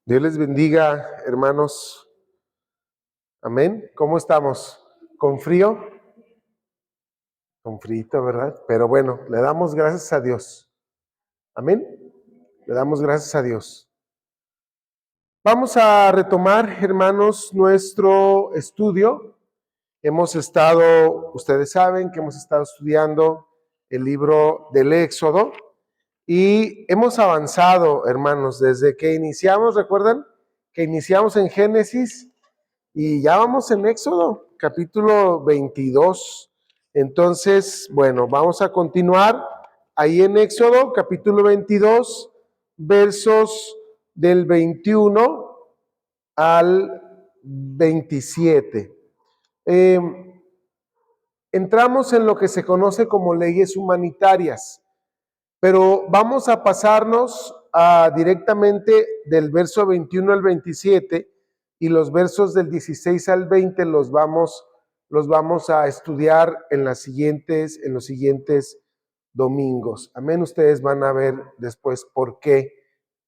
Dios les bendiga, hermanos. Amén. ¿Cómo estamos? ¿Con frío? Con frío, ¿verdad? Pero bueno, le damos gracias a Dios. Amén. Le damos gracias a Dios. Vamos a retomar, hermanos, nuestro estudio. Ustedes saben que hemos estado estudiando el libro del Éxodo y hemos avanzado, hermanos, desde que iniciamos, ¿recuerdan? Que iniciamos en Génesis. Y ya vamos en Éxodo, capítulo 22. Entonces, bueno, vamos a continuar ahí en Éxodo, capítulo 22, versos del 21 al 27. Entramos en lo que se conoce como leyes humanitarias, pero vamos a pasarnos directamente del verso 21 al 27 y los versos del 16 al 20 los vamos a estudiar en los siguientes domingos. Amén. Ustedes van a ver después por qué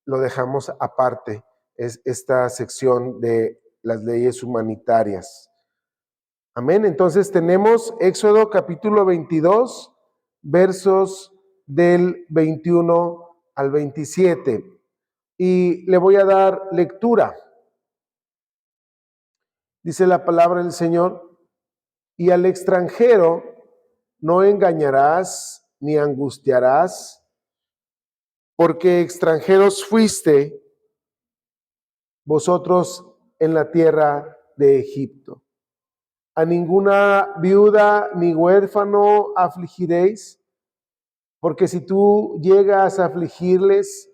lo dejamos aparte, es esta sección de las leyes humanitarias. Amén. Entonces tenemos Éxodo capítulo 22, versos del 21 al 27. Y le voy a dar lectura. Dice la palabra del Señor: y al extranjero no engañarás ni angustiarás, porque extranjeros fuiste vosotros en la tierra de Egipto. A ninguna viuda ni huérfano afligiréis, porque si tú llegas a afligirles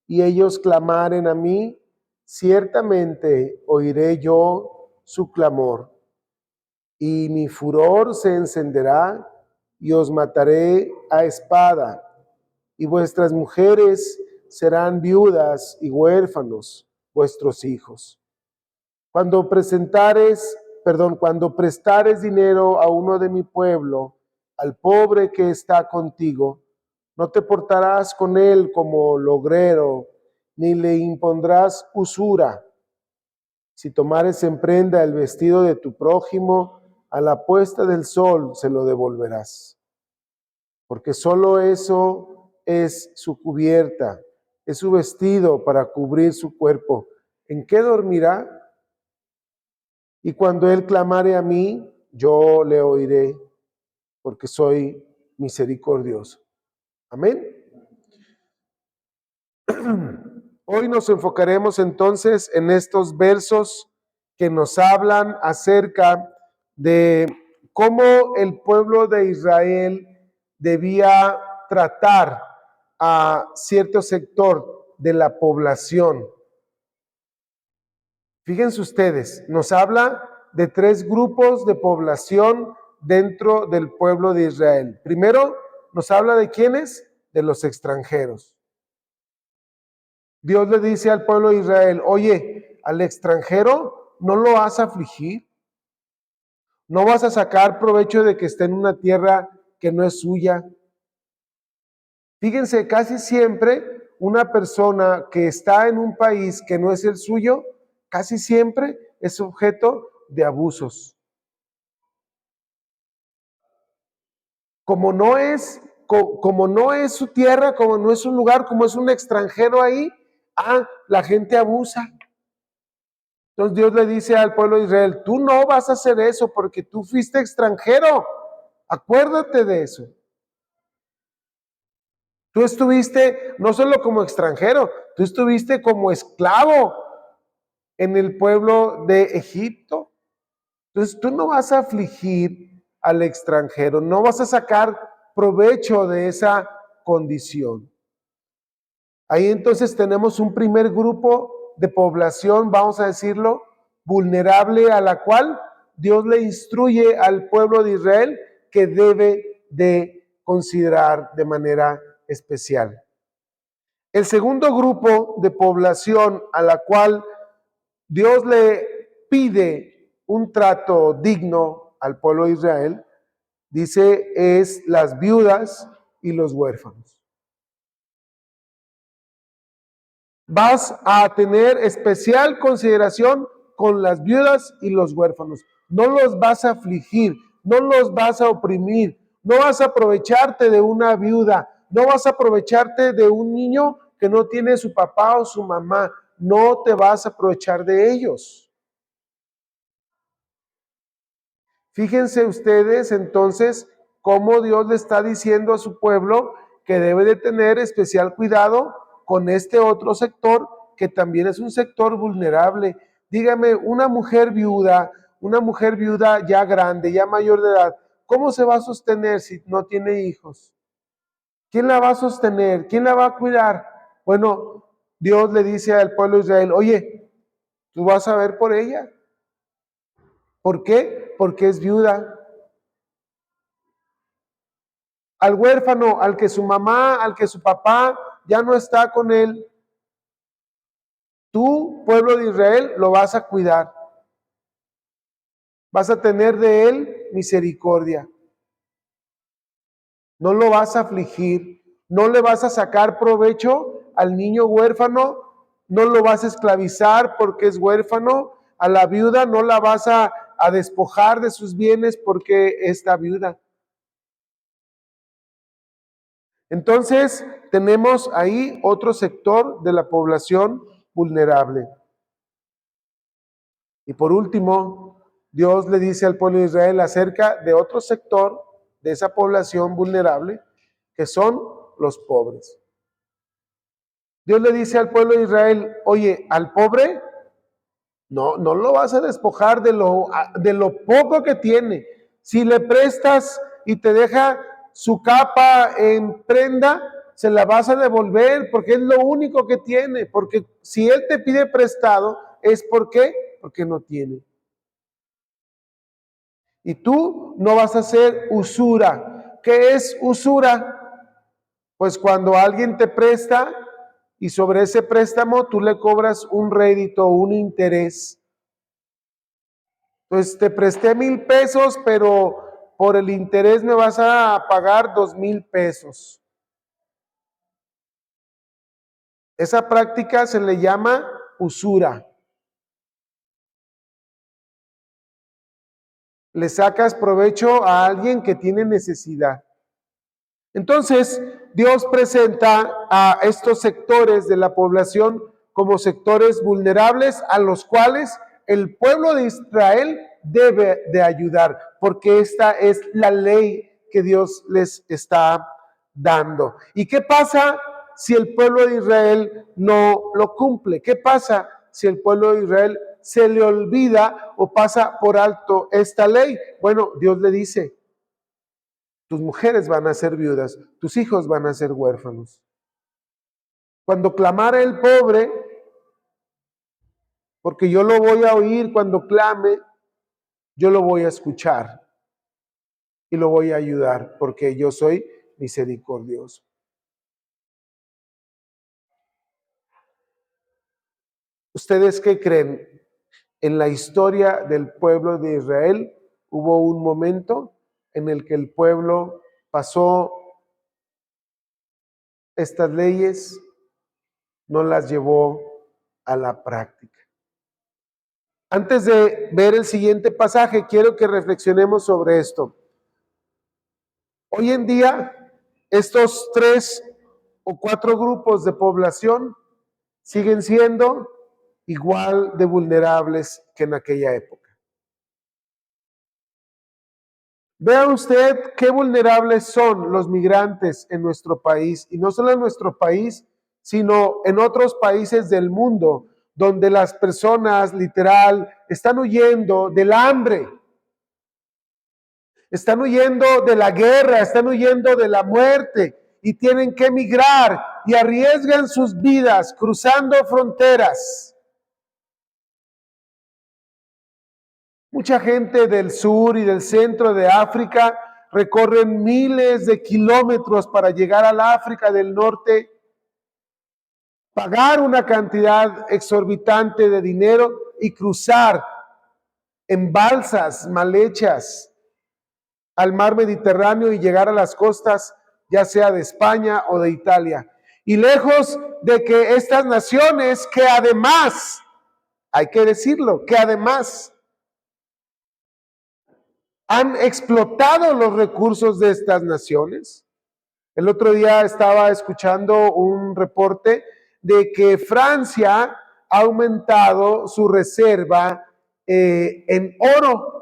y ellos clamaren a mí, ciertamente oiré yo su clamor, y mi furor se encenderá y os mataré a espada, y vuestras mujeres serán viudas y huérfanos, vuestros hijos. Cuando prestares dinero a uno de mi pueblo, al pobre que está contigo, no te portarás con él como logrero, ni le impondrás usura. Si tomares en prenda el vestido de tu prójimo, a la puesta del sol se lo devolverás. Porque solo eso es su cubierta, es su vestido para cubrir su cuerpo. ¿En qué dormirá? Y cuando él clamare a mí, yo le oiré, porque soy misericordioso. Amén. Hoy nos enfocaremos entonces en estos versos que nos hablan acerca de cómo el pueblo de Israel debía tratar a cierto sector de la población. Fíjense ustedes, nos habla de 3 grupos de población dentro del pueblo de Israel. Primero, nos habla de ¿quiénes? De los extranjeros. Dios le dice al pueblo de Israel: oye, al extranjero no lo vas a afligir, no vas a sacar provecho de que esté en una tierra que no es suya. Fíjense, casi siempre una persona que está en un país que no es el suyo, casi siempre es objeto de abusos. Como no es su tierra, como no es su lugar, como es un extranjero ahí, la gente abusa. Entonces Dios le dice al pueblo de Israel: tú no vas a hacer eso porque tú fuiste extranjero. Acuérdate de eso. Tú estuviste no solo como extranjero, tú estuviste como esclavo en el pueblo de Egipto. Entonces tú no vas a afligir al extranjero, no vas a sacar provecho de esa condición. Ahí entonces tenemos un primer grupo de población, vamos a decirlo, vulnerable, a la cual Dios le instruye al pueblo de Israel que debe de considerar de manera especial. El segundo grupo de población a la cual Dios le pide un trato digno al pueblo de Israel, dice, es las viudas y los huérfanos. Vas a tener especial consideración con las viudas y los huérfanos. No los vas a afligir, no los vas a oprimir, no vas a aprovecharte de una viuda, no vas a aprovecharte de un niño que no tiene su papá o su mamá, no te vas a aprovechar de ellos. Fíjense ustedes entonces cómo Dios le está diciendo a su pueblo que debe de tener especial cuidado con este otro sector que también es un sector vulnerable. Dígame, una mujer viuda ya grande, ya mayor de edad, ¿cómo se va a sostener si no tiene hijos? ¿Quién la va a sostener? ¿Quién la va a cuidar? Bueno, Dios le dice al pueblo de Israel, oye, tú vas a ver por ella. ¿Por qué? Porque es viuda. Al huérfano, al que su mamá, al que su papá ya no está con él, tú, pueblo de Israel, lo vas a cuidar. Vas a tener de él misericordia. No lo vas a afligir, no le vas a sacar provecho al niño huérfano, no lo vas a esclavizar porque es huérfano, a la viuda no la vas a despojar de sus bienes porque está viuda. Entonces, tenemos ahí otro sector de la población vulnerable. Y por último, Dios le dice al pueblo de Israel acerca de otro sector de esa población vulnerable, que son los pobres. Dios le dice al pueblo de Israel, oye, al pobre no lo vas a despojar de lo poco que tiene. Si le prestas y te deja su capa en prenda, se la vas a devolver porque es lo único que tiene. Porque si él te pide prestado, es porque no tiene. Y tú no vas a hacer usura. ¿Qué es usura? Pues cuando alguien te presta y sobre ese préstamo tú le cobras un rédito, un interés. Pues te presté 1,000 pesos, pero por el interés me vas a pagar 2,000 pesos. Esa práctica se le llama usura. Le sacas provecho a alguien que tiene necesidad. Entonces, Dios presenta a estos sectores de la población como sectores vulnerables a los cuales el pueblo de Israel debe de ayudar, porque esta es la ley que Dios les está dando. ¿Y qué pasa si el pueblo de Israel no lo cumple? ¿Qué pasa si el pueblo de Israel se le olvida o pasa por alto esta ley? Bueno, Dios le dice, tus mujeres van a ser viudas, tus hijos van a ser huérfanos. Cuando clamara el pobre, porque yo lo voy a oír cuando clame, yo lo voy a escuchar y lo voy a ayudar, porque yo soy misericordioso. ¿Ustedes qué creen? En la historia del pueblo de Israel hubo un momento en el que el pueblo pasó estas leyes, no las llevó a la práctica. Antes de ver el siguiente pasaje, quiero que reflexionemos sobre esto. Hoy en día, estos 3 o 4 grupos de población siguen siendo igual de vulnerables que en aquella época. Vea usted qué vulnerables son los migrantes en nuestro país, y no solo en nuestro país, sino en otros países del mundo, donde las personas literal están huyendo del hambre, están huyendo de la guerra, están huyendo de la muerte y tienen que emigrar y arriesgan sus vidas cruzando fronteras. Mucha gente del sur y del centro de África recorren miles de kilómetros para llegar al África del norte, pagar una cantidad exorbitante de dinero y cruzar en balsas mal hechas al mar Mediterráneo y llegar a las costas, ya sea de España o de Italia. Y lejos de que estas naciones, que además, hay que decirlo, que además han explotado los recursos de estas naciones. El otro día estaba escuchando un reporte de que Francia ha aumentado su reserva en oro.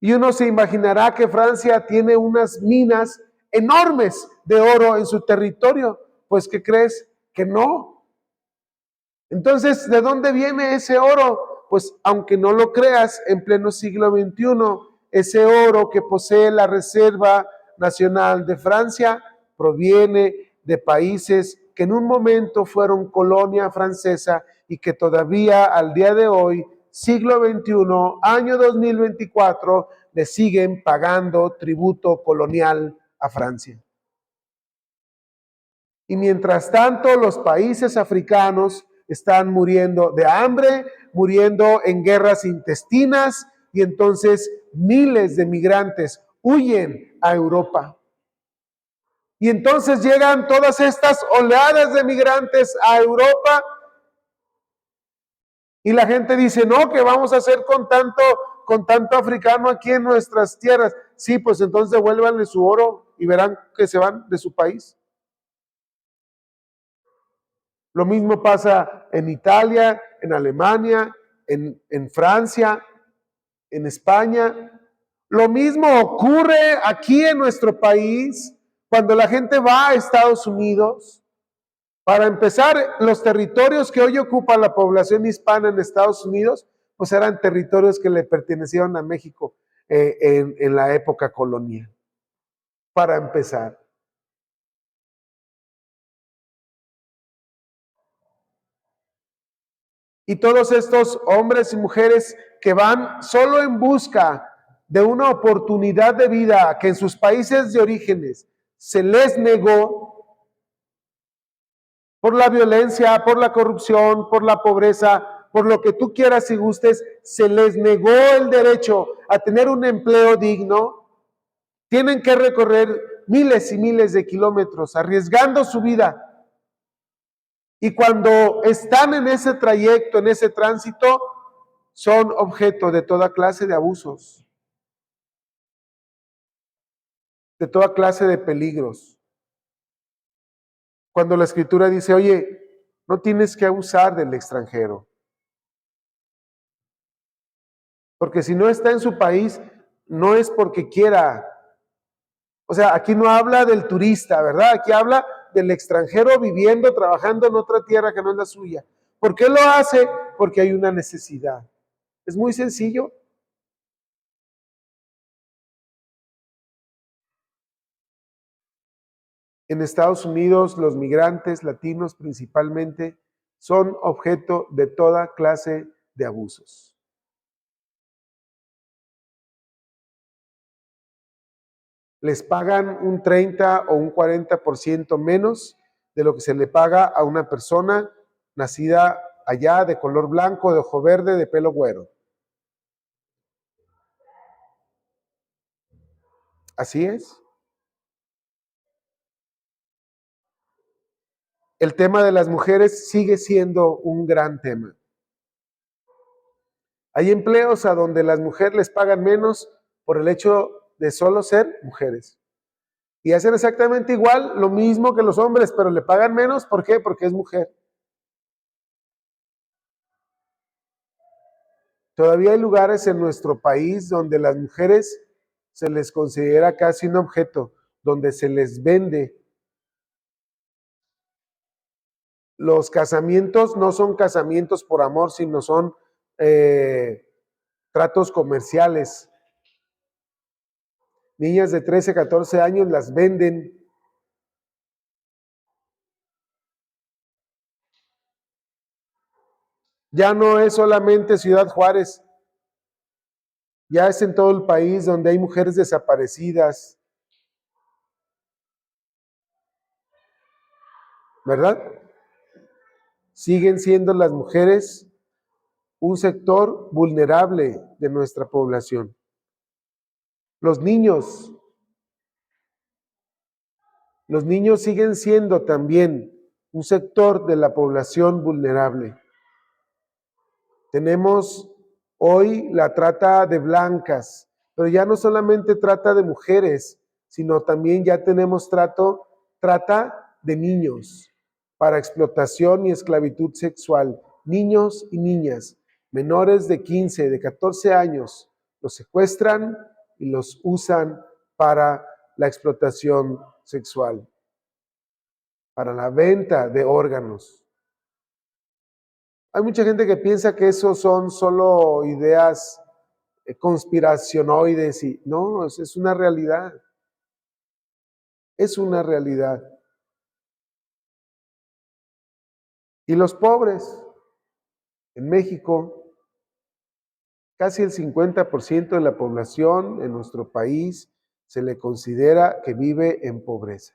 Y uno se imaginará que Francia tiene unas minas enormes de oro en su territorio. Pues, ¿qué crees? Que no. Entonces, ¿de dónde viene ese oro? Pues, aunque no lo creas, en pleno siglo XXI, ese oro que posee la Reserva Nacional de Francia proviene de países que en un momento fueron colonia francesa y que todavía al día de hoy, siglo XXI, año 2024, le siguen pagando tributo colonial a Francia. Y mientras tanto, los países africanos están muriendo de hambre, muriendo en guerras intestinas, y entonces miles de migrantes huyen a Europa. Y entonces llegan todas estas oleadas de migrantes a Europa y la gente dice, no, ¿qué vamos a hacer con tanto africano aquí en nuestras tierras? Sí, pues entonces devuélvanle su oro y verán que se van de su país. Lo mismo pasa en Italia, en Alemania, en Francia, en España. Lo mismo ocurre aquí en nuestro país cuando la gente va a Estados Unidos. Para empezar, los territorios que hoy ocupa la población hispana en Estados Unidos, pues eran territorios que le pertenecieron a México en la época colonial. Para empezar. Y todos estos hombres y mujeres que van solo en busca de una oportunidad de vida que en sus países de orígenes se les negó por la violencia, por la corrupción, por la pobreza, por lo que tú quieras y gustes, se les negó el derecho a tener un empleo digno, tienen que recorrer miles y miles de kilómetros arriesgando su vida. Y cuando están en ese trayecto, en ese tránsito, son objeto de toda clase de abusos, de toda clase de peligros. Cuando la Escritura dice, oye, no tienes que abusar del extranjero, porque si no está en su país, no es porque quiera. O sea, aquí no habla del turista, ¿verdad? Aquí habla del extranjero viviendo, trabajando en otra tierra que no es la suya. ¿Por qué lo hace? Porque hay una necesidad. Es muy sencillo. En Estados Unidos, los migrantes latinos principalmente son objeto de toda clase de abusos. Les pagan un 30 o un 40% menos de lo que se le paga a una persona nacida allá, de color blanco, de ojo verde, de pelo güero. Así es. El tema de las mujeres sigue siendo un gran tema. Hay empleos a donde las mujeres les pagan menos por el hecho de solo ser mujeres. Y hacen exactamente igual, lo mismo que los hombres, pero le pagan menos. ¿Por qué? Porque es mujer. Todavía hay lugares en nuestro país donde las mujeres se les considera casi un objeto, donde se les vende. Los casamientos no son casamientos por amor, sino son tratos comerciales. Niñas de 13, 14 años las venden. Ya no es solamente Ciudad Juárez, ya es en todo el país donde hay mujeres desaparecidas, ¿verdad? Siguen siendo las mujeres un sector vulnerable de nuestra población. Los niños, Los niños siguen siendo también un sector de la población vulnerable. Tenemos hoy la trata de blancas, pero ya no solamente trata de mujeres, sino también ya tenemos trata de niños para explotación y esclavitud sexual. Niños y niñas menores de 15, de 14 años, los secuestran y los usan para la explotación sexual, para la venta de órganos. Hay mucha gente que piensa que eso son solo ideas conspiracionoides y no, es una realidad. Es una realidad. Y los pobres en México, casi el 50% de la población en nuestro país se le considera que vive en pobreza.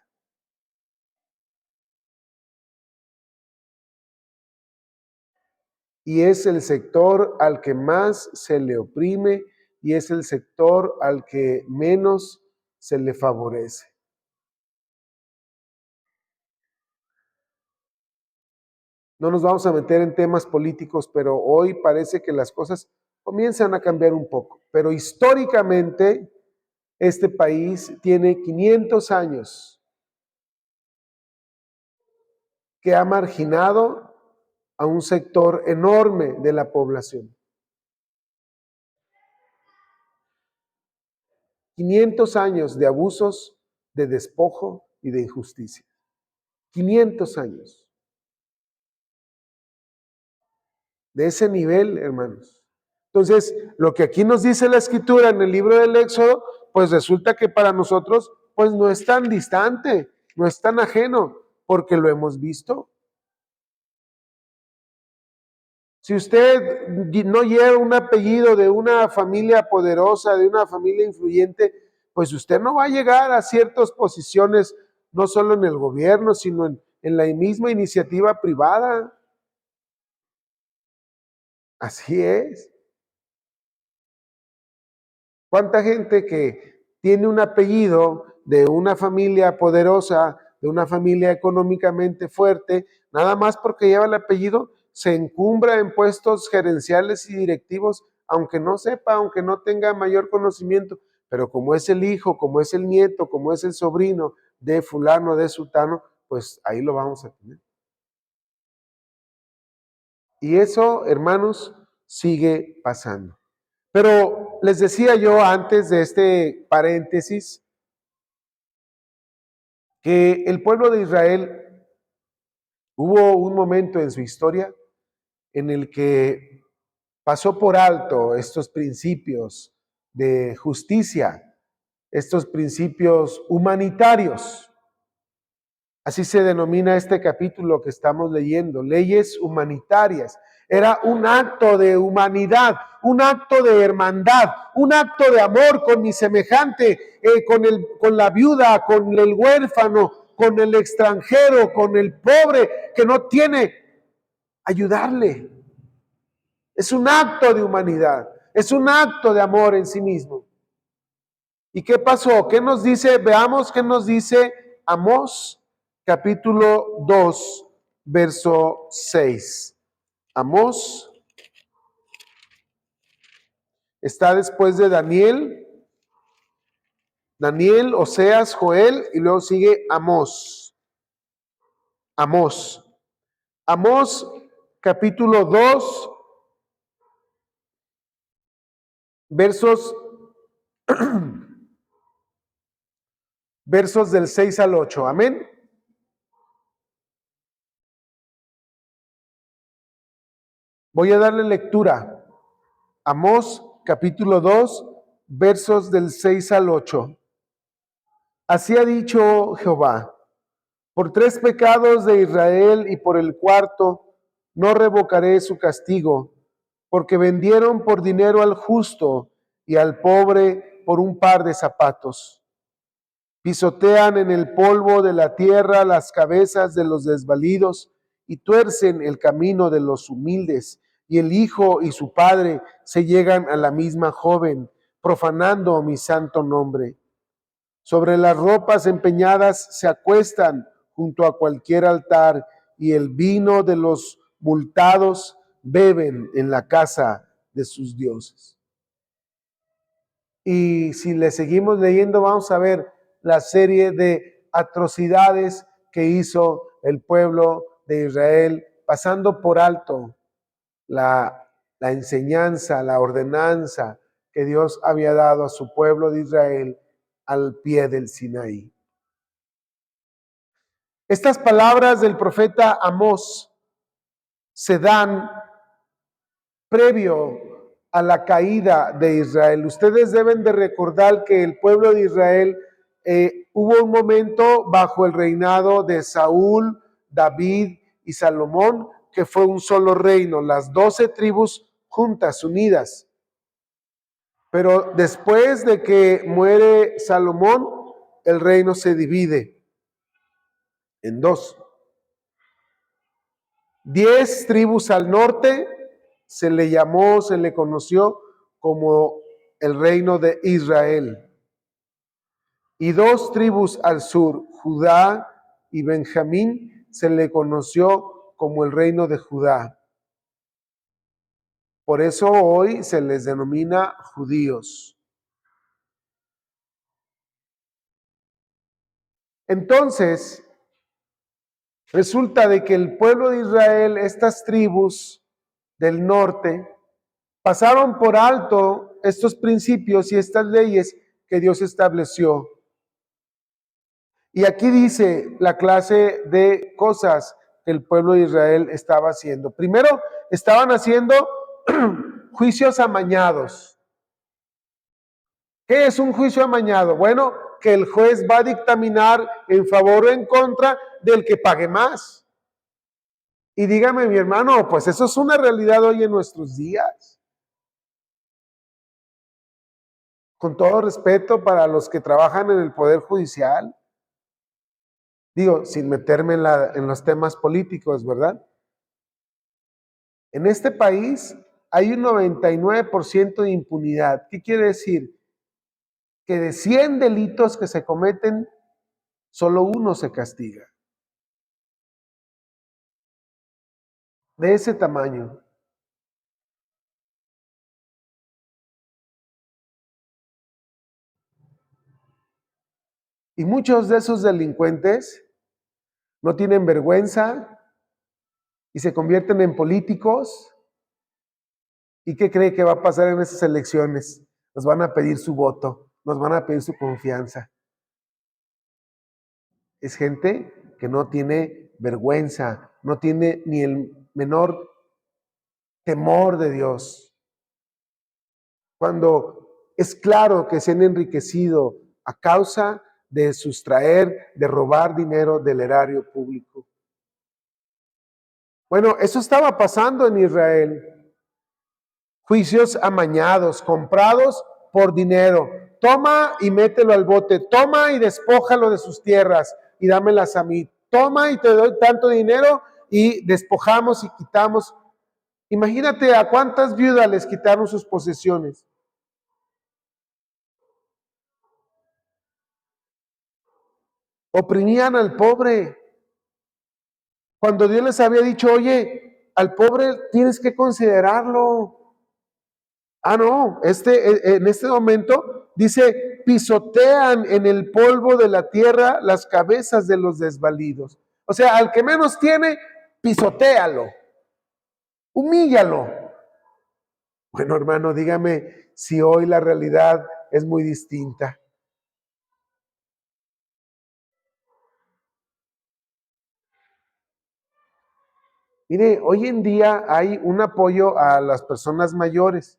Y es el sector al que más se le oprime y es el sector al que menos se le favorece. No nos vamos a meter en temas políticos, pero hoy parece que las cosas comienzan a cambiar un poco. Pero históricamente, este país tiene 500 años que ha marginado a un sector enorme de la población. 500 años de abusos, de despojo y de injusticia. 500 años. De ese nivel, hermanos. Entonces, lo que aquí nos dice la Escritura en el libro del Éxodo, pues resulta que para nosotros, pues no es tan distante, no es tan ajeno, porque lo hemos visto. Si usted no lleva un apellido de una familia poderosa, de una familia influyente, pues usted no va a llegar a ciertas posiciones, no solo en el gobierno, sino en la misma iniciativa privada. Así es. ¿Cuánta gente que tiene un apellido de una familia poderosa, de una familia económicamente fuerte, nada más porque lleva el apellido, se encumbra en puestos gerenciales y directivos, aunque no sepa, aunque no tenga mayor conocimiento, pero como es el hijo, como es el nieto, como es el sobrino de fulano, de sultano, pues ahí lo vamos a tener. Y eso, hermanos, sigue pasando. Pero les decía yo antes de este paréntesis que el pueblo de Israel hubo un momento en su historia en el que pasó por alto estos principios de justicia, estos principios humanitarios. Así se denomina este capítulo que estamos leyendo, leyes humanitarias. Era un acto de humanidad, un acto de hermandad, un acto de amor con mi semejante, con la viuda, con el huérfano, con el extranjero, con el pobre que no tiene, ayudarle. Es un acto de humanidad, es un acto de amor en sí mismo. ¿Y qué pasó? ¿Qué nos dice? Veamos qué nos dice Amós capítulo 2, verso 6. Amós está después de Daniel, Oseas, Joel, y luego sigue Amós. Amós. Amós capítulo 2, versos, versos del 6 al 8. Amén. Voy a darle lectura. Amós capítulo 2, versos del 6 al 8. Así ha dicho Jehová: por 3 pecados de Israel y por el cuarto no revocaré su castigo, porque vendieron por dinero al justo y al pobre por un par de zapatos. Pisotean en el polvo de la tierra las cabezas de los desvalidos y tuercen el camino de los humildes, y el hijo y su padre se llegan a la misma joven, profanando mi santo nombre. Sobre las ropas empeñadas se acuestan junto a cualquier altar, y el vino de los multados beben en la casa de sus dioses. Y si le seguimos leyendo, vamos a ver la serie de atrocidades que hizo el pueblo de Israel, pasando por alto la enseñanza, la ordenanza que Dios había dado a su pueblo de Israel al pie del Sinaí. Estas palabras del profeta Amós se dan previo a la caída de Israel. Ustedes deben de recordar que el pueblo de Israel hubo un momento bajo el reinado de Saúl, David y Salomón, que fue un solo reino, las 12 tribus juntas, unidas. Pero después de que muere Salomón, el reino se divide en dos. 10 tribus al norte se le conoció como el reino de Israel. Y 2 tribus al sur, Judá y Benjamín, se le conoció como el reino de Judá. Por eso hoy se les denomina judíos. Entonces, resulta de que el pueblo de Israel, estas tribus del norte, pasaron por alto estos principios y estas leyes que Dios estableció. Y aquí dice la clase de cosas que el pueblo de Israel estaba haciendo. Primero, estaban haciendo juicios amañados. ¿Qué es un juicio amañado? Bueno, que el juez va a dictaminar en favor o en contra del que pague más. Y dígame, mi hermano, pues eso es una realidad hoy en nuestros días. Con todo respeto para los que trabajan en el Poder Judicial, digo, sin meterme en los temas políticos, ¿verdad? En este país hay un 99% de impunidad. ¿Qué quiere decir? Que de 100 delitos que se cometen, solo uno se castiga. De ese tamaño. Y muchos de esos delincuentes no tienen vergüenza y se convierten en políticos. ¿Y qué cree que va a pasar en esas elecciones? Nos van a pedir su voto, nos van a pedir su confianza. Es gente que no tiene vergüenza, no tiene ni el menor temor de Dios. Cuando es claro que se han enriquecido a causa de sustraer, de robar dinero del erario público. Bueno, eso estaba pasando en Israel. Juicios amañados, comprados por dinero. Toma y mételo al bote. Toma y despójalo de sus tierras y dámelas a mí. Toma y te doy tanto dinero y despojamos y quitamos. Imagínate a cuántas viudas les quitaron sus posesiones. Oprimían al pobre. Cuando Dios les había dicho, oye, al pobre tienes que considerarlo. Ah, no, en este momento dice, pisotean en el polvo de la tierra las cabezas de los desvalidos. O sea, al que menos tiene, pisotéalo, humíllalo. Bueno, hermano, dígame si hoy la realidad es muy distinta. Mire, hoy en día hay un apoyo a las personas mayores.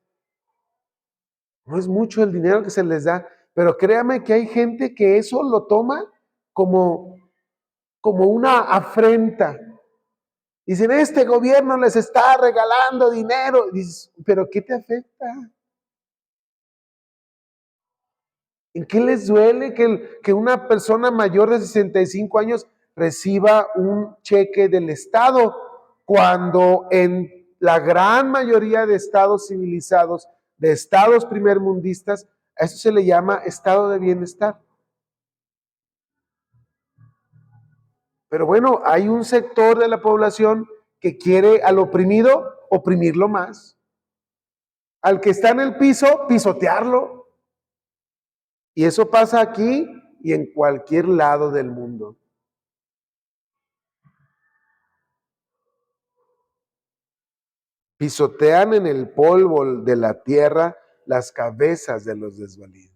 No es mucho el dinero que se les da, pero créame que hay gente que eso lo toma como una afrenta. Dicen, este gobierno les está regalando dinero. Dices, ¿pero qué te afecta? ¿En qué les duele que una persona mayor de 65 años reciba un cheque del Estado cuando en la gran mayoría de estados civilizados, de estados primermundistas, a eso se le llama estado de bienestar? Pero bueno, hay un sector de la población que quiere al oprimido oprimirlo más. Al que está en el piso, pisotearlo. Y eso pasa aquí y en cualquier lado del mundo. Pisotean en el polvo de la tierra las cabezas de los desvalidos.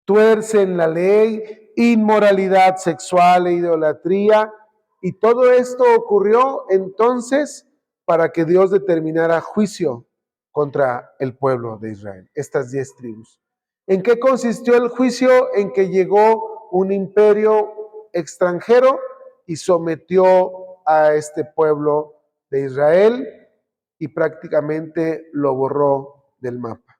Tuercen la ley, inmoralidad sexual e idolatría. Y todo esto ocurrió entonces para que Dios determinara juicio contra el pueblo de Israel, estas 10 tribus. ¿En qué consistió el juicio? En que llegó un imperio extranjero y sometió a este pueblo de Israel y prácticamente lo borró del mapa.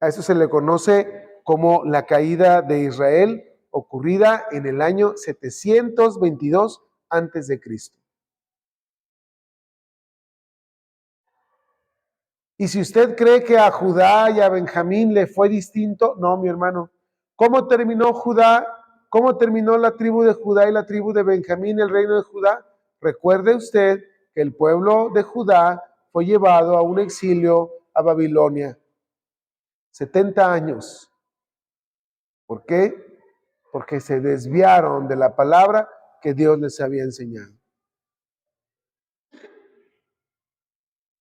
A eso se le conoce como la caída de Israel, ocurrida en el año 722 antes de Cristo. Y si usted cree que a Judá y a Benjamín le fue distinto, no, mi hermano. ¿Cómo terminó Judá? ¿Cómo terminó la tribu de Judá y la tribu de Benjamín, el reino de Judá? Recuerde usted que el pueblo de Judá fue llevado a un exilio a Babilonia. 70 años. ¿Por qué? Porque se desviaron de la palabra que Dios les había enseñado.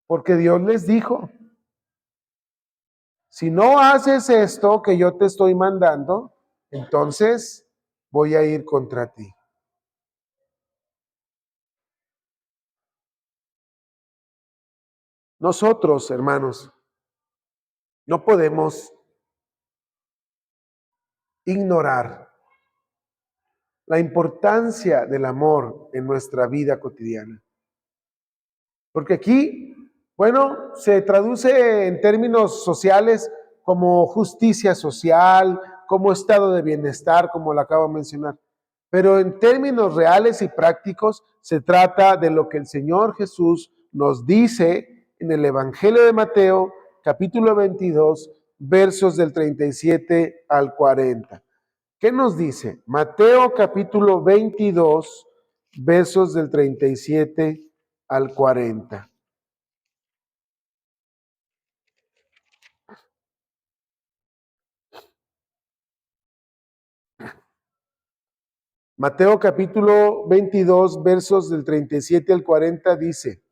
Porque Dios les dijo, si no haces esto que yo te estoy mandando, entonces voy a ir contra ti. Nosotros, hermanos, no podemos ignorar la importancia del amor en nuestra vida cotidiana. Porque aquí, bueno, se traduce en términos sociales como justicia social, como estado de bienestar, como lo acabo de mencionar. Pero en términos reales y prácticos, se trata de lo que el Señor Jesús nos dice en el Evangelio de Mateo, capítulo 22, versos del 37 al 40. ¿Qué nos dice? Mateo capítulo 22, versos del 37 al 40. Mateo capítulo 22, versos del 37 al 40 dice,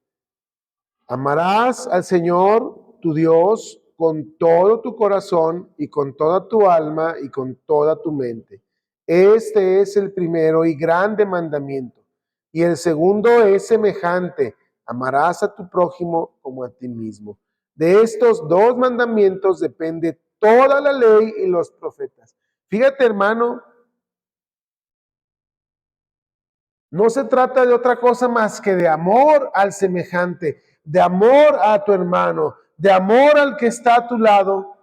amarás al Señor tu Dios con todo tu corazón y con toda tu alma y con toda tu mente. Este es el primero y grande mandamiento. Y el segundo es semejante, amarás a tu prójimo como a ti mismo. De estos dos mandamientos depende toda la ley y los profetas. Fíjate, hermano, no se trata de otra cosa más que de amor al semejante, de amor a tu hermano, de amor al que está a tu lado.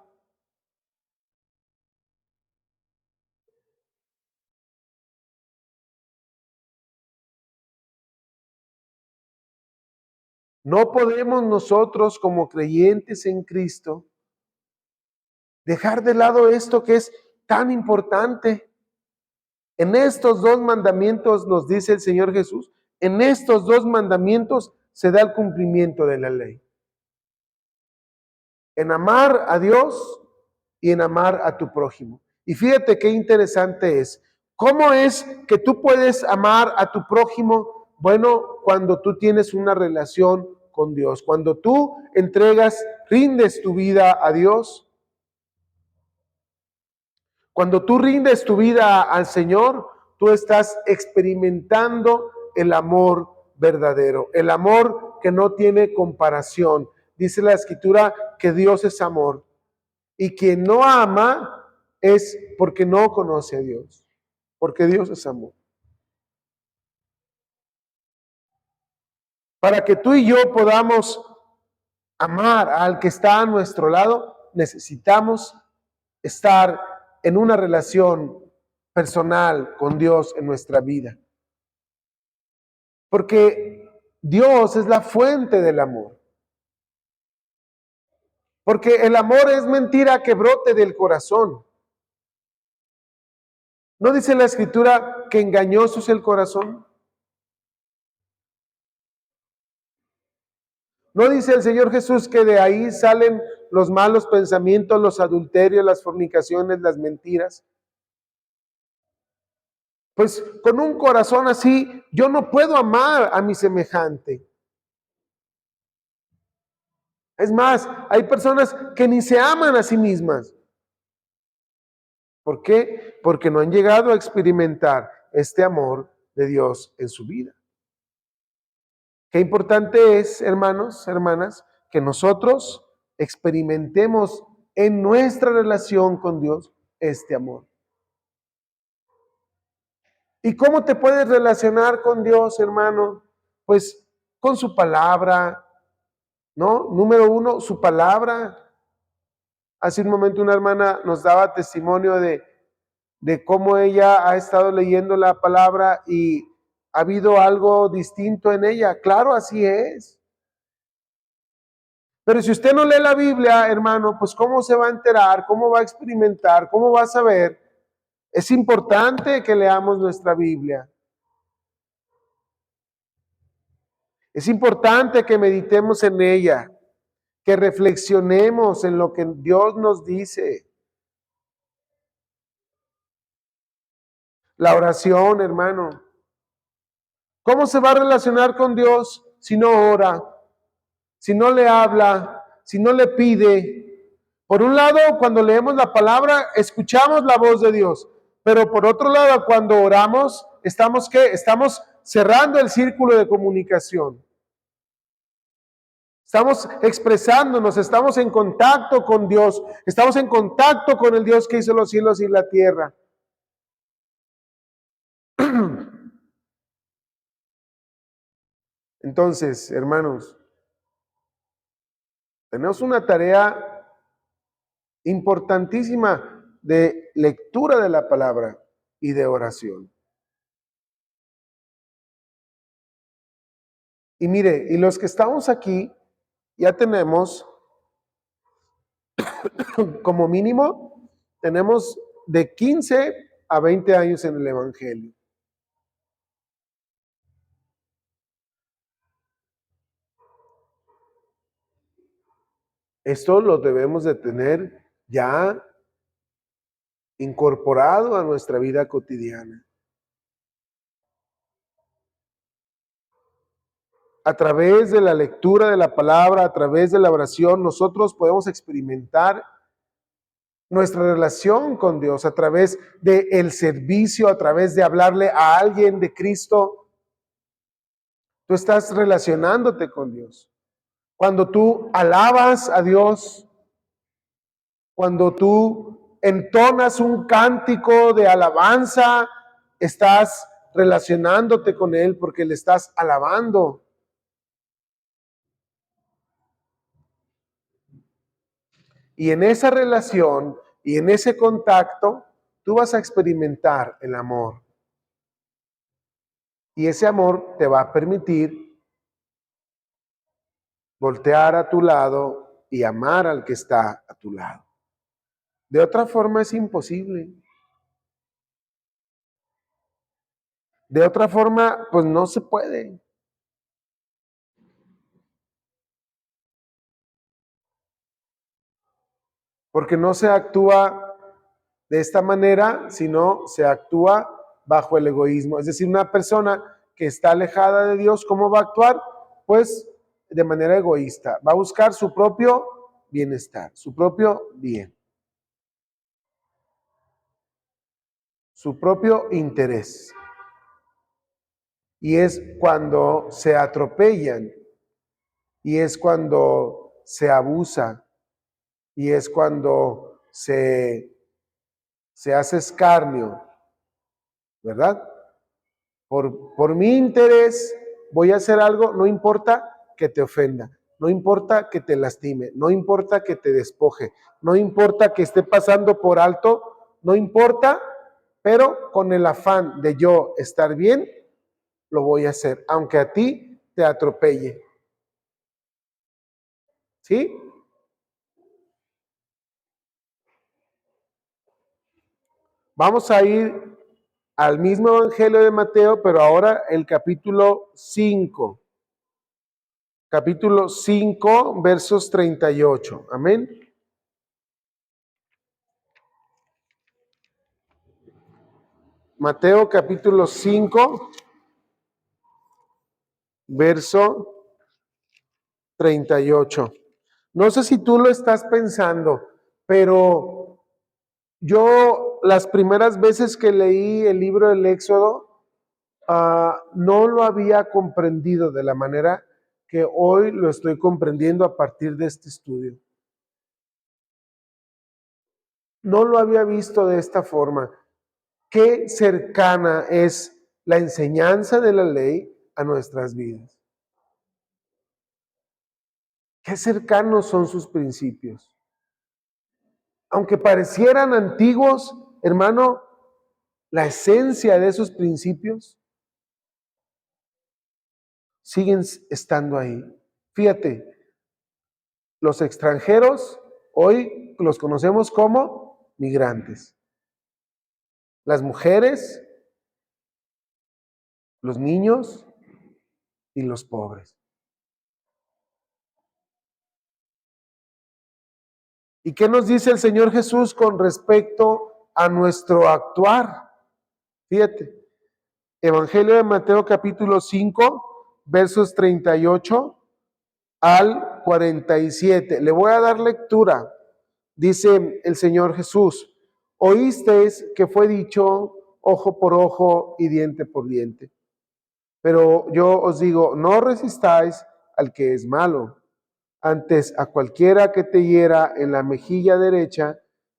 No podemos nosotros como creyentes en Cristo dejar de lado esto que es tan importante. En estos dos mandamientos nos dice el Señor Jesús, en estos dos mandamientos se da el cumplimiento de la ley. En amar a Dios y en amar a tu prójimo. Y fíjate qué interesante es. ¿Cómo es que tú puedes amar a tu prójimo? Bueno, cuando tú tienes una relación con Dios, cuando tú entregas, rindes tu vida a Dios, cuando tú rindes tu vida al Señor, tú estás experimentando el amor verdadero, el amor que no tiene comparación. Dice la Escritura que Dios es amor. Y quien no ama es porque no conoce a Dios, porque Dios es amor. Para que tú y yo podamos amar al que está a nuestro lado, necesitamos estar en una relación personal con Dios en nuestra vida. Porque Dios es la fuente del amor. Porque el amor es mentira que brote del corazón. ¿No dice la Escritura que engañoso es el corazón? ¿No dice el Señor Jesús que de ahí salen los malos pensamientos, los adulterios, las fornicaciones, las mentiras? Pues con un corazón así, yo no puedo amar a mi semejante. Es más, hay personas que ni se aman a sí mismas. ¿Por qué? Porque no han llegado a experimentar este amor de Dios en su vida. Qué importante es, hermanos, hermanas, que nosotros experimentemos en nuestra relación con Dios este amor. ¿Y cómo te puedes relacionar con Dios, hermano? Pues con su palabra, ¿no? Número uno, su palabra. Hace un momento una hermana nos daba testimonio de cómo ella ha estado leyendo la palabra y ha habido algo distinto en ella. Claro, así es. Pero si usted no lee la Biblia, hermano, pues ¿cómo se va a enterar? ¿Cómo va a experimentar? ¿Cómo va a saber? Es importante que leamos nuestra Biblia. Es importante que meditemos en ella, que reflexionemos en lo que Dios nos dice. La oración, hermano. ¿Cómo se va a relacionar con Dios si no ora, si no le habla, si no le pide? Por un lado, cuando leemos la palabra, escuchamos la voz de Dios. Pero por otro lado, cuando oramos, ¿estamos qué? Estamos cerrando el círculo de comunicación. Estamos expresándonos, estamos en contacto con Dios, estamos en contacto con el Dios que hizo los cielos y la tierra. Entonces, hermanos, tenemos una tarea importantísima de lectura de la palabra y de oración. Y mire, y los que estamos aquí, ya tenemos, como mínimo, tenemos de 15 a 20 años en el Evangelio. Esto lo debemos de tener ya incorporado a nuestra vida cotidiana. A través de la lectura de la palabra, a través de la oración, nosotros podemos experimentar nuestra relación con Dios, a través del servicio, a través de hablarle a alguien de Cristo. Tú estás relacionándote con Dios. Cuando tú alabas a Dios, cuando tú entonas un cántico de alabanza, estás relacionándote con Él porque le estás alabando. Y en esa relación y en ese contacto, tú vas a experimentar el amor. Y ese amor te va a permitir voltear a tu lado y amar al que está a tu lado. De otra forma es imposible. De otra forma, pues no se puede. Porque no se actúa de esta manera, sino se actúa bajo el egoísmo. Es decir, una persona que está alejada de Dios, ¿cómo va a actuar? Pues de manera egoísta. Va a buscar su propio bienestar, su propio bien, su propio interés. Y es cuando se atropellan, y es cuando se abusa, y es cuando se hace escarnio, ¿verdad? Por mi interés voy a hacer algo, no importa que te ofenda, no importa que te lastime, no importa que te despoje, no importa que esté pasando por alto, no importa, pero con el afán de yo estar bien, lo voy a hacer, aunque a ti te atropelle. ¿Sí? Vamos a ir al mismo Evangelio de Mateo, pero ahora el capítulo 5. Capítulo 5, versos 38. Amén. Mateo capítulo 5, verso 38. No sé si tú lo estás pensando, pero yo las primeras veces que leí el libro del Éxodo, no lo había comprendido de la manera que hoy lo estoy comprendiendo a partir de este estudio. No lo había visto de esta forma. Qué cercana es la enseñanza de la ley a nuestras vidas. Qué cercanos son sus principios. Aunque parecieran antiguos, hermano, la esencia de esos principios siguen estando ahí. Fíjate, los extranjeros hoy los conocemos como migrantes. Las mujeres, los niños y los pobres. ¿Y qué nos dice el Señor Jesús con respecto a nuestro actuar? Fíjate, Evangelio de Mateo capítulo 5, versos 38 al 47. Le voy a dar lectura. Dice el Señor Jesús, oísteis que fue dicho ojo por ojo y diente por diente. Pero yo os digo, no resistáis al que es malo. Antes, a cualquiera que te hiera en la mejilla derecha,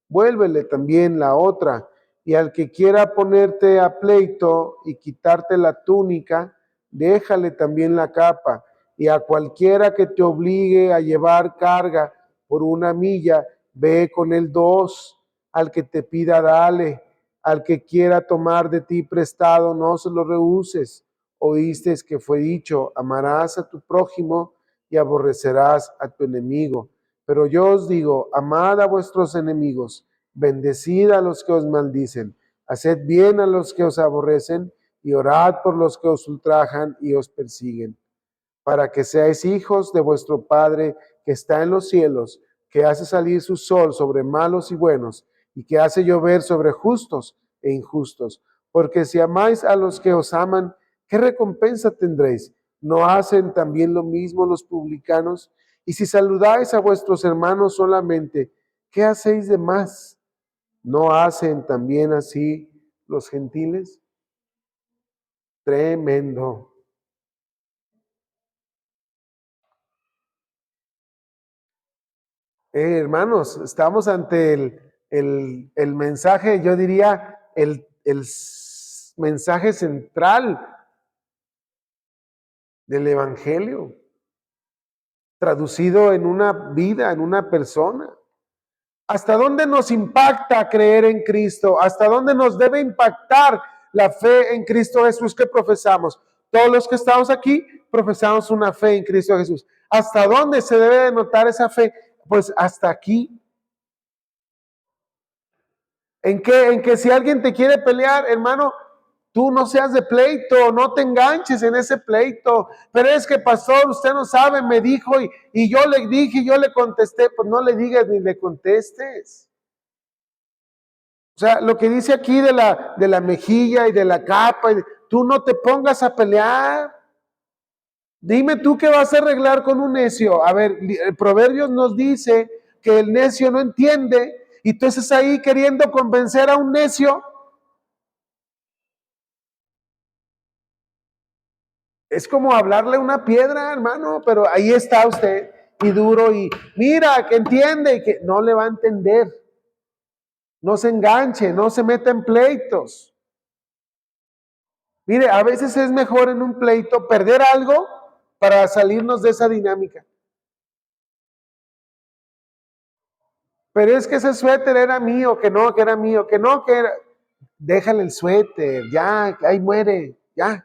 vuélvele también la otra. Y al que quiera ponerte a pleito y quitarte la túnica, déjale también la capa. Y a cualquiera que te obligue a llevar carga por una milla, ve con él dos. Al que te pida, dale. Al que quiera tomar de ti prestado, no se lo rehuses. Oíste que fue dicho, amarás a tu prójimo y aborrecerás a tu enemigo. Pero yo os digo, amad a vuestros enemigos, bendecid a los que os maldicen, haced bien a los que os aborrecen y orad por los que os ultrajan y os persiguen, para que seáis hijos de vuestro Padre que está en los cielos, que hace salir su sol sobre malos y buenos, y que hace llover sobre justos e injustos. Porque si amáis a los que os aman, ¿qué recompensa tendréis? ¿No hacen también lo mismo los publicanos? Y si saludáis a vuestros hermanos solamente, ¿qué hacéis de más? ¿No hacen también así los gentiles? Tremendo. Hermanos, estamos ante el mensaje, yo diría, mensaje central del Evangelio, traducido en una vida, en una persona. ¿Hasta dónde nos impacta creer en Cristo? ¿Hasta dónde nos debe impactar la fe en Cristo Jesús que profesamos? Todos los que estamos aquí profesamos una fe en Cristo Jesús. ¿Hasta dónde se debe de notar esa fe? Pues hasta aquí. ¿En qué? En que si alguien te quiere pelear, hermano, tú no seas de pleito, no te enganches en ese pleito. Pero es que, pastor, usted no sabe, me dijo y yo le dije, yo le contesté. Pues no le digas ni le contestes. O sea, lo que dice aquí de la mejilla y de la capa, tú no te pongas a pelear. Dime tú qué vas a arreglar con un necio. A ver, el Proverbios nos dice que el necio no entiende y tú estás ahí queriendo convencer a un necio. Es como hablarle a una piedra, hermano, pero ahí está usted y duro y mira que entiende y que no le va a entender. No se enganche, no se meta en pleitos. Mire, a veces es mejor en un pleito perder algo para salirnos de esa dinámica. Pero es que ese suéter era mío, que no, que era mío, que no, que era... Déjale el suéter, ya, ahí muere, ya.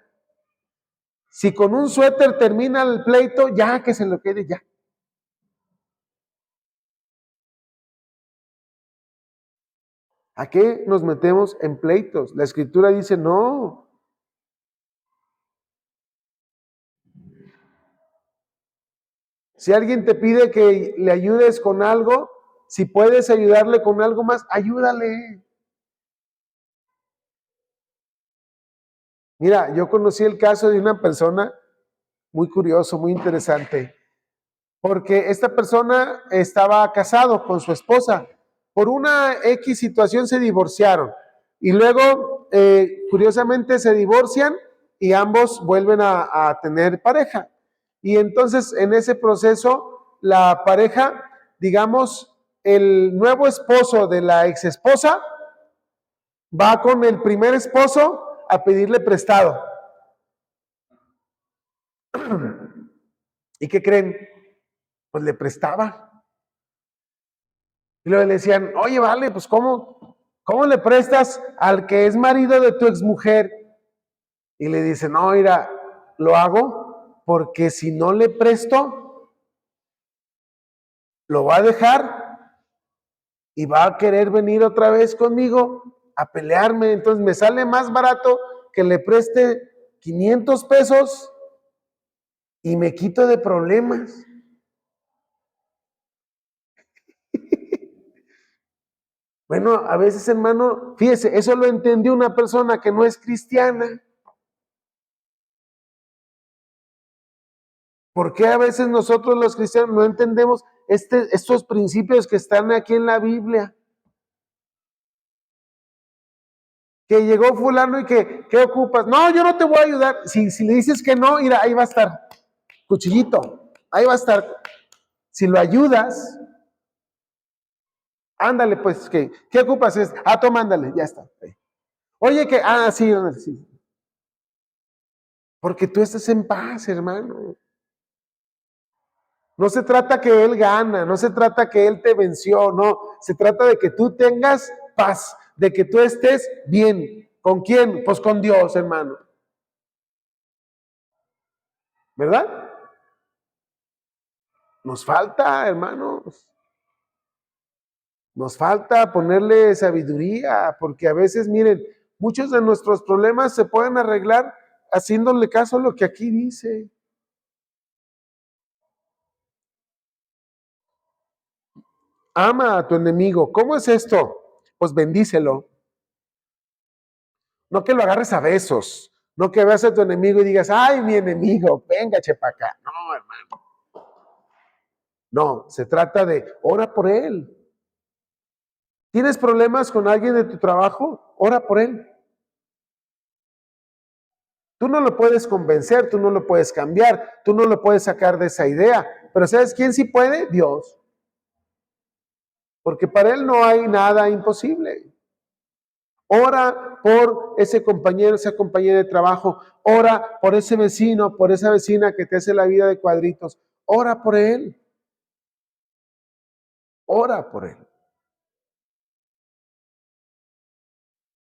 Si con un suéter termina el pleito, ya que se lo quede, ya. ¿A qué nos metemos en pleitos? La Escritura dice, no. Si alguien te pide que le ayudes con algo, si puedes ayudarle con algo más, ayúdale. Mira, yo conocí el caso de una persona muy curioso, muy interesante, porque esta persona estaba casado con su esposa. Por una X situación se divorciaron y luego, curiosamente, se divorcian y ambos vuelven a tener pareja. Y entonces, en ese proceso, la pareja, digamos, el nuevo esposo de la ex esposa va con el primer esposo a pedirle prestado. ¿Y qué creen? Pues le prestaba. Y luego le decían, oye, vale, pues ¿cómo le prestas al que es marido de tu exmujer? Y le dice, no, mira, lo hago porque si no le presto, lo va a dejar y va a querer venir otra vez conmigo a pelearme. Entonces me sale más barato que le preste 500 pesos y me quito de problemas. Bueno, a veces, hermano, fíjese, eso lo entendió una persona que no es cristiana. ¿Por qué a veces nosotros los cristianos no entendemos estos principios que están aquí en la Biblia? Que llegó fulano y ¿qué ocupas? No, yo no te voy a ayudar. Si le dices que no, mira, ahí va a estar, cuchillito, ahí va a estar. Si lo ayudas, ándale, pues, ¿qué ocupas? Toma, ándale, ya está. Oye, sí, sí. Porque tú estás en paz, hermano. No se trata que él gana, no se trata que él te venció, no. Se trata de que tú tengas paz, de que tú estés bien. ¿Con quién? Pues con Dios, hermano. ¿Verdad? Nos falta, hermanos. Nos falta ponerle sabiduría, porque a veces, miren, muchos de nuestros problemas se pueden arreglar haciéndole caso a lo que aquí dice. Ama a tu enemigo. ¿Cómo es esto? Pues bendícelo. No que lo agarres a besos. No que veas a tu enemigo y digas, ay, mi enemigo, venga, chepa acá. No, hermano. No, se trata de, ora por él. ¿Tienes problemas con alguien de tu trabajo? Ora por él. Tú no lo puedes convencer, tú no lo puedes cambiar, tú no lo puedes sacar de esa idea. Pero ¿sabes quién sí puede? Dios. Porque para él no hay nada imposible. Ora por ese compañero, esa compañera de trabajo. Ora por ese vecino, por esa vecina que te hace la vida de cuadritos. Ora por él. Ora por él.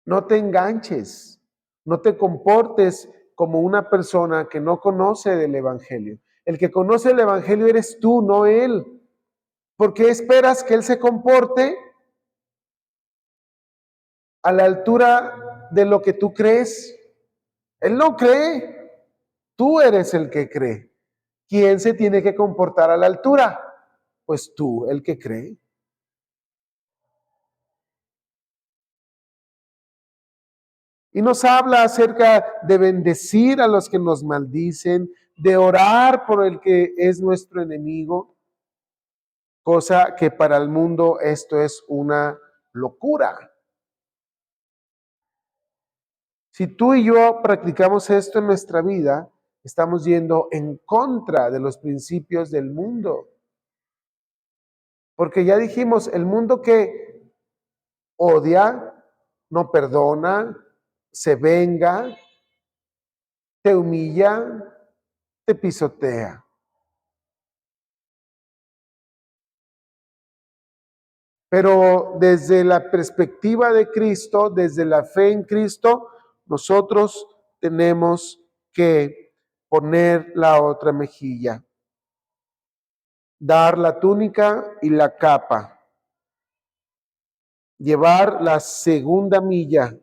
No te enganches. No te comportes como una persona que no conoce del Evangelio. El que conoce el Evangelio eres tú, no él. ¿Por qué esperas que él se comporte a la altura de lo que tú crees? Él no cree. Tú eres el que cree. ¿Quién se tiene que comportar a la altura? Pues tú, el que cree. Y nos habla acerca de bendecir a los que nos maldicen, de orar por el que es nuestro enemigo, cosa que para el mundo esto es una locura. Si tú y yo practicamos esto en nuestra vida, estamos yendo en contra de los principios del mundo. Porque ya dijimos, el mundo que odia, no perdona, se venga, te humilla, te pisotea. Pero desde la perspectiva de Cristo, desde la fe en Cristo, nosotros tenemos que poner la otra mejilla, dar la túnica y la capa. llevar la segunda milla,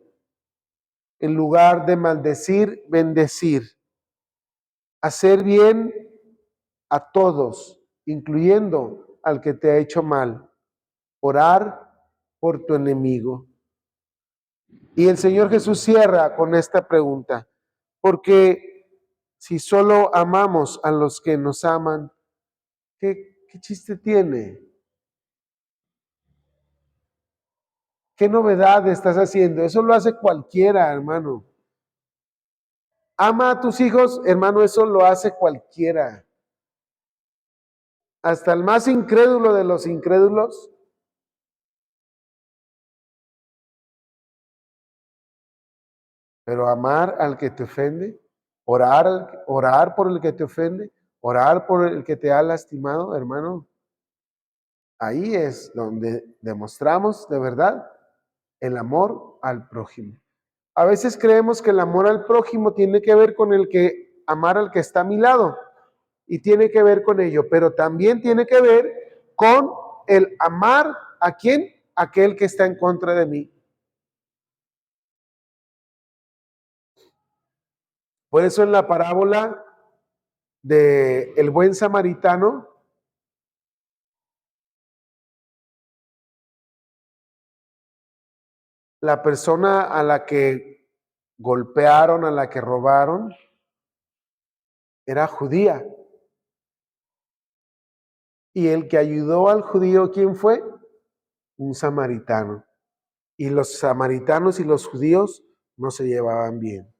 en lugar de maldecir, bendecir, hacer bien a todos, incluyendo al que te ha hecho mal, orar por tu enemigo. Y el Señor Jesús cierra con esta pregunta, porque si solo amamos a los que nos aman, ¿qué chiste tiene? ¿Qué novedad estás haciendo? Eso lo hace cualquiera, hermano. Ama a tus hijos, hermano, eso lo hace cualquiera. Hasta el más incrédulo de los incrédulos. Pero amar al que te ofende, orar por el que te ofende, orar por el que te ha lastimado, hermano, ahí es donde demostramos de verdad el amor al prójimo. A veces creemos que el amor al prójimo tiene que ver con el que amar al que está a mi lado, y tiene que ver con ello, pero también tiene que ver con el amar a quién, aquel que está en contra de mí. Por eso en la parábola de el buen samaritano, la persona a la que golpearon, a la que robaron, era judía. Y el que ayudó al judío, ¿quién fue? Un samaritano. Y los samaritanos y los judíos no se llevaban bien.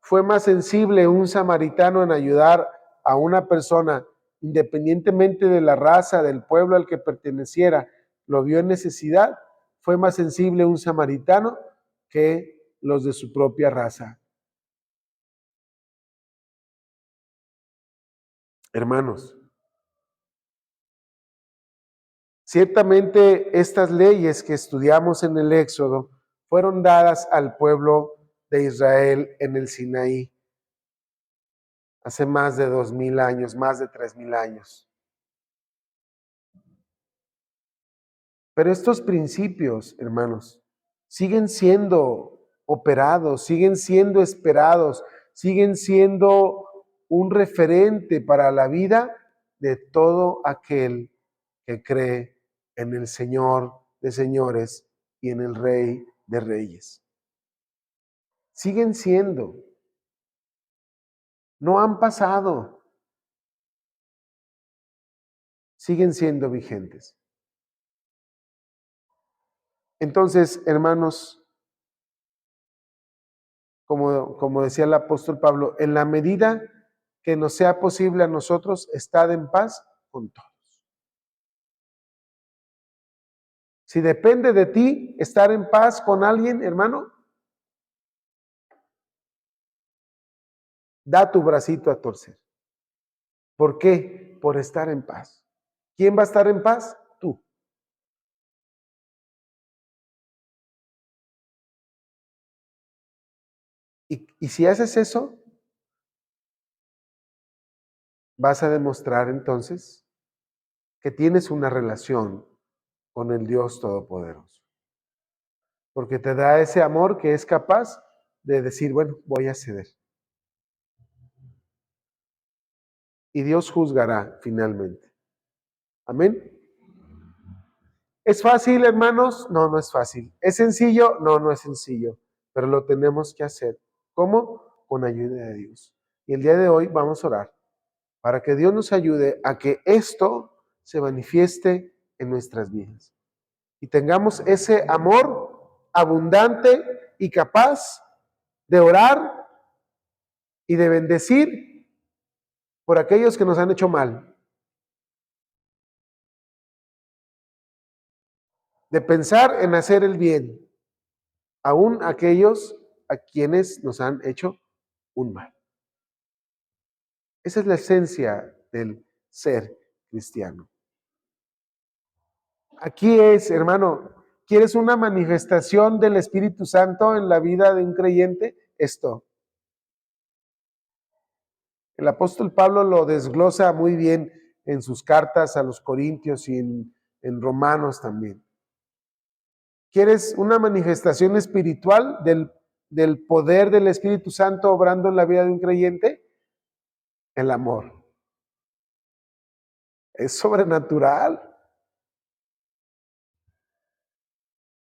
Fue más sensible un samaritano en ayudar a una persona, independientemente de la raza, del pueblo al que perteneciera, lo vio en necesidad. Fue más sensible un samaritano que los de su propia raza. Hermanos, ciertamente estas leyes que estudiamos en el Éxodo fueron dadas al pueblo de Israel en el Sinaí hace más de 2000 años, más de 3000 años. Pero estos principios, hermanos, siguen siendo operados, siguen siendo esperados, siguen siendo un referente para la vida de todo aquel que cree en el Señor de señores y en el Rey de reyes. Siguen siendo, no han pasado, siguen siendo vigentes. Entonces, hermanos, como decía el apóstol Pablo, en la medida que nos sea posible a nosotros, estad en paz con todos. Si depende de ti estar en paz con alguien, hermano, da tu bracito a torcer. ¿Por qué? Por estar en paz. ¿Quién va a estar en paz? Tú. Y si haces eso, vas a demostrar entonces que tienes una relación con el Dios Todopoderoso. Porque te da ese amor que es capaz de decir, bueno, voy a ceder. Y Dios juzgará finalmente. Amén. ¿Es fácil, hermanos? No, no es fácil. ¿Es sencillo? No, no es sencillo. Pero lo tenemos que hacer. ¿Cómo? Con ayuda de Dios. Y el día de hoy vamos a orar para que Dios nos ayude a que esto se manifieste en nuestras vidas. Y tengamos ese amor abundante y capaz de orar y de bendecir por aquellos que nos han hecho mal. De pensar en hacer el bien, aún aquellos a quienes nos han hecho un mal. Esa es la esencia del ser cristiano. Aquí es, hermano, ¿quieres una manifestación del Espíritu Santo en la vida de un creyente? Esto. El apóstol Pablo lo desglosa muy bien en sus cartas a los Corintios y en en Romanos también. ¿Quieres una manifestación espiritual del poder del Espíritu Santo obrando en la vida de un creyente? El amor. Es sobrenatural.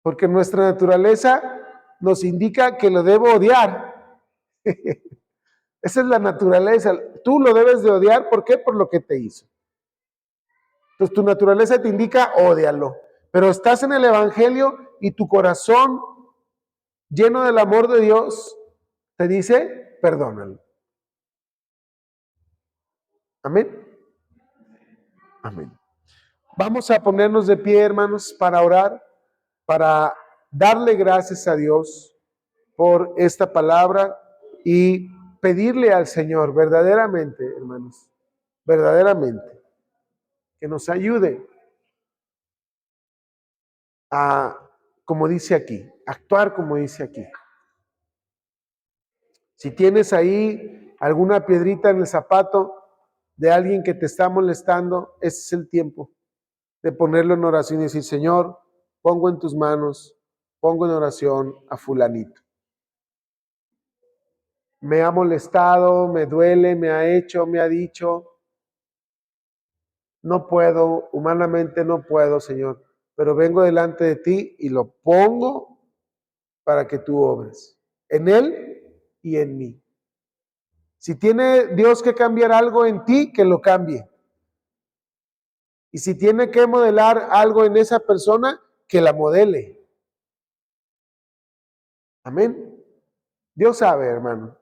Porque nuestra naturaleza nos indica que lo debo odiar. Esa es la naturaleza. Tú lo debes de odiar. ¿Por qué? Por lo que te hizo. Entonces tu naturaleza te indica, ódialo. Pero estás en el Evangelio y tu corazón, lleno del amor de Dios, te dice, perdónalo. Amén. Amén. Vamos a ponernos de pie, hermanos, para orar, para darle gracias a Dios por esta palabra y pedirle al Señor verdaderamente, hermanos, verdaderamente, que nos ayude a, como dice aquí, actuar como dice aquí. Si tienes ahí alguna piedrita en el zapato de alguien que te está molestando, ese es el tiempo de ponerlo en oración y decir, Señor, pongo en tus manos, pongo en oración a fulanito. Me ha molestado, me duele, me ha hecho, me ha dicho. No puedo, humanamente no puedo, Señor, pero vengo delante de ti y lo pongo para que tú obres en él y en mí. Si tiene Dios que cambiar algo en ti, que lo cambie. Y si tiene que modelar algo en esa persona, que la modele. Amén. Dios sabe, hermano.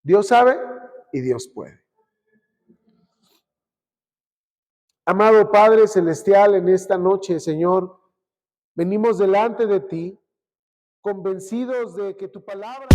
Dios sabe y Dios puede. Amado Padre Celestial, en esta noche, Señor, venimos delante de ti, convencidos de que tu palabra